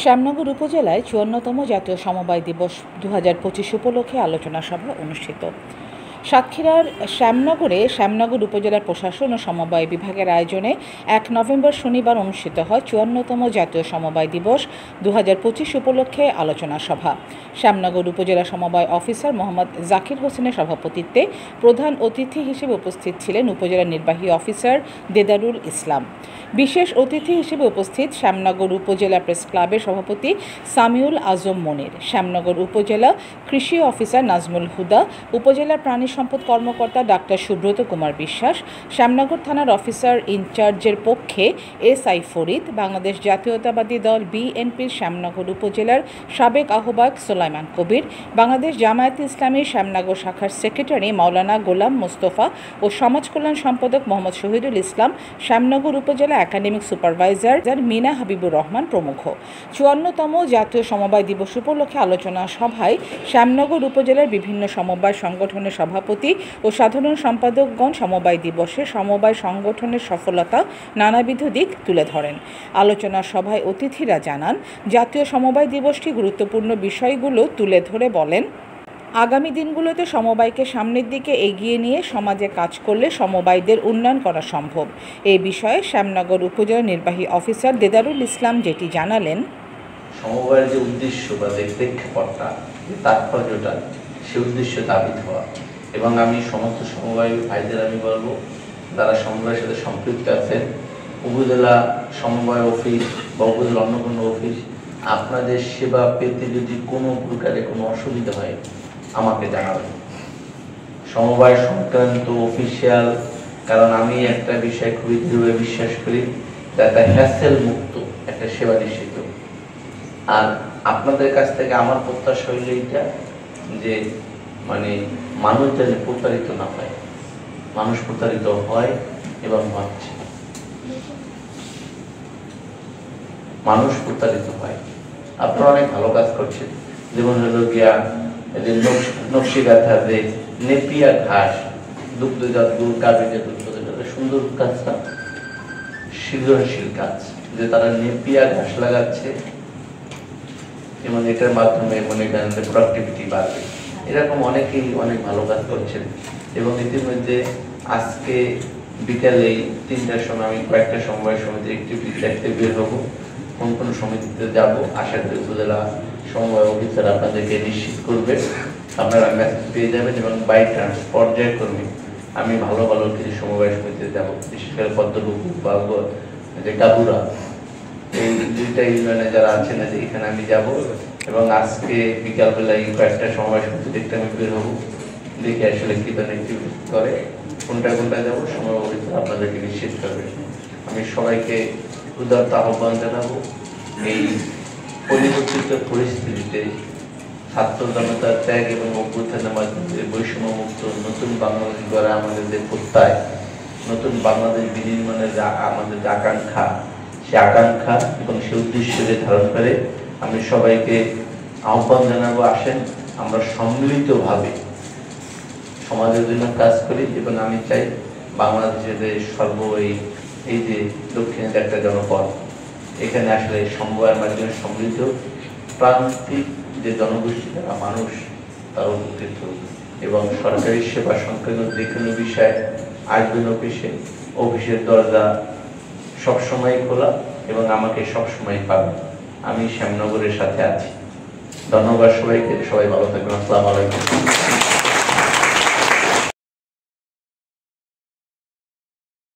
শ্যামনগর উপজেলায় ৫৪তম জাতীয় সমবায় দিবস ২০২৫ উপলক্ষে আলোচনা সভা অনুষ্ঠিত। সাতক্ষীরার শ্যামনগরে শ্যামনগর উপজেলার প্রশাসন ও সমবায় বিভাগের আয়োজনে ১ নভেম্বর শনিবার অনুষ্ঠিত হয় ৫৪তম জাতীয় সমবায় দিবস ২০২৫ উপলক্ষে আলোচনা সভা। শ্যামনগর উপজেলা সমবায় অফিসার মোহাম্মদ জাকির হোসেনের সভাপতিত্বে প্রধান অতিথি হিসেবে উপস্থিত ছিলেন উপজেলা নির্বাহী অফিসার দেদারুল ইসলাম। বিশেষ অতিথি হিসেবে উপস্থিত শ্যামনগর উপজেলা প্রেস ক্লাবের সভাপতি সামিউল আজম মনির, শ্যামনগর উপজেলা কৃষি অফিসার নাজমুল হুদা, উপজেলা প্রাণী সম্পদ কর্মকর্তা ডাক্তার সুব্রত কুমার বিশ্বাস, শ্যামনগর থানার অফিসার ইনচার্জের পক্ষে এসআই ফরিদ, বাংলাদেশ জাতীয়তাবাদী দল বিএনপির শ্যামনগর উপজেলার সাবেক আহ্বায়ক সুলাইমান কবির, বাংলাদেশ জামায়াতে ইসলামীর শ্যামনগর শাখার সেক্রেটারি মাওলানা গোলাম মোস্তফা ও সমাজ কল্যাণ সম্পাদক মোহাম্মদ শহীদুল ইসলাম, শ্যামনগর উপজেলা একাডেমিক সুপারভাইজার মিনা হাবিবুর রহমান প্রমুখ। ৫৪তম জাতীয় সমবায় দিবস উপলক্ষে আলোচনা সভায় শ্যামনগর উপজেলার বিভিন্ন সমবায় সংগঠনের সভাপতি ও সাধারণ সম্পাদকগণ সমবায় দিবসে সমবায় সংগঠনের সফলতা নানাবিধ দিক তুলে ধরেন। আলোচনা সভায় অতিথিরা জানান, জাতীয় সমবায় দিবসটি গুরুত্বপূর্ণ বিষয়গুলো তুলে ধরে বলেন, আগামী দিনগুলোতে সমবায়কে সামনের দিকে এগিয়ে নিয়ে সমাজে কাজ করলে সমবায়দের উন্নয়ন করা সম্ভব। এই বিষয়ে শ্যামনগর উপজেলা নির্বাহী অফিসার দেদারুল ইসলাম যেটি জানালেন, সমবায়ের যে উদ্দেশ্য বা যে প্রেক্ষাপটটা, যে তাৎপর্যটা, সে উদ্দেশ্য দাবিত হওয়া। এবং আমি সমস্ত সমবায় ভাইদের আমি বলবো, যারা সমবায়ের সাথে সম্পৃক্ত আছেন, উপজেলা সমবায় অফিস বা উপজেলা অন্য কোনো অফিস, আপনাদের সেবা পেতে যদি কোনো প্রকারে কোনো অসুবিধা হয় আমাকে জানাবেন। সমবায় সংক্রান্ত অফিসিয়াল, কারণ আমি একটা বিষয় খুবই দৃঢ়ভাবে বিশ্বাস করি, একটা হ্যাসেল মুক্ত একটা সেবা নিশ্চিত। আর আপনাদের কাছ থেকে আমার প্রত্যাশা হইল এইটা যে মানুষ যেন প্রতারিত না হয়। মানুষ প্রতারিত হয় এবং হচ্ছে, মানুষ প্রতারিত হয়। আপনারা অনেক ভালো কাজ করছেন, যেমন হলো গিয়া নকশিকাঁথা যে নেপিয়ার ঘাস, দুগ্ধজাত গরু, গাভীজাত সুন্দর কাজটা, সৃজনশীল কাজ, যে তারা নেপিয়া ঘাস লাগাচ্ছে এবং এটার মাধ্যমে মনে করেন প্রোডাক্টিভিটি বাড়বে। এরকম অনেকেই অনেক ভালো কাজ করছেন। এবং ইতিমধ্যে আজকে বিকালে ৩টার সময় আমি কয়েকটা সমবায় সমিতির অ্যাক্টিভিটি দেখতে বের হবো। কোন কোন সমিতিতে যাব আশা করি উপজেলা সমবায় অফিসার আপনাদেরকে নিশ্চিত করবে, আপনারা মেসেজ পেয়ে যাবেন। এবং বাই ট্রান্স পর্যায়ক্রমে আমি ভালো ভালো কিছু সমবায় সমিতিতে যাব, বিশেষ করে পদ্মপুকুর বা যে গাবুরা, এই দুইটা ইউনিয়নে যারা আছেন এখানে আমি যাব। এবং আজকে বিকালবেলায় কয়েকটা সমবায় সমিতি দেখতে আমি বের হবো, দেখে আসলে কি ধরনের অ্যাক্টিভিটি করে, কোনটা কোনটা যাবো, সমবায় অফিসার আপনাদেরকে নিশ্চিত করবে। আমি সবাইকে উদারতা আহ্বান জানাবো, এই পরিবর্তিত পরিস্থিতিতে ছাত্র জনতার ত্যাগ এবং অভ্যুত্থানের মাধ্যমে বৈষম্য মুক্ত নতুন বাংলাদেশ গড়া আমাদের যে প্রত্যয়, নতুন বাংলাদেশ বিনির্মাণের আমাদের যে আকাঙ্ক্ষা, সে আকাঙ্ক্ষা এবং সে উদ্দেশ্যকে ধারণ করে আমি সবাইকে আহ্বান জানাবো, আসেন আমরা সম্মিলিতভাবে সমাজের জন্য কাজ করি। এবং আমি চাই বাংলাদেশের যে এই যে দক্ষিণের একটা জনপদ, এখানে আসলে সমবায়ের মাধ্যমে সমৃদ্ধ প্রান্তিক যে জনগোষ্ঠী, যারা মানুষ, তারা উপকৃত। এবং সরকারি সেবা সংক্রান্ত যে কোনো বিষয়ে আসবেন অফিসে, অফিসের দরজা সবসময় খোলা এবং আমাকে সবসময় পাবেন। আমি শ্যামনগরের সাথে আছি। ধন্যবাদ সবাইকে, সবাই ভালো থাকবেন। আসসালামু আলাইকুম।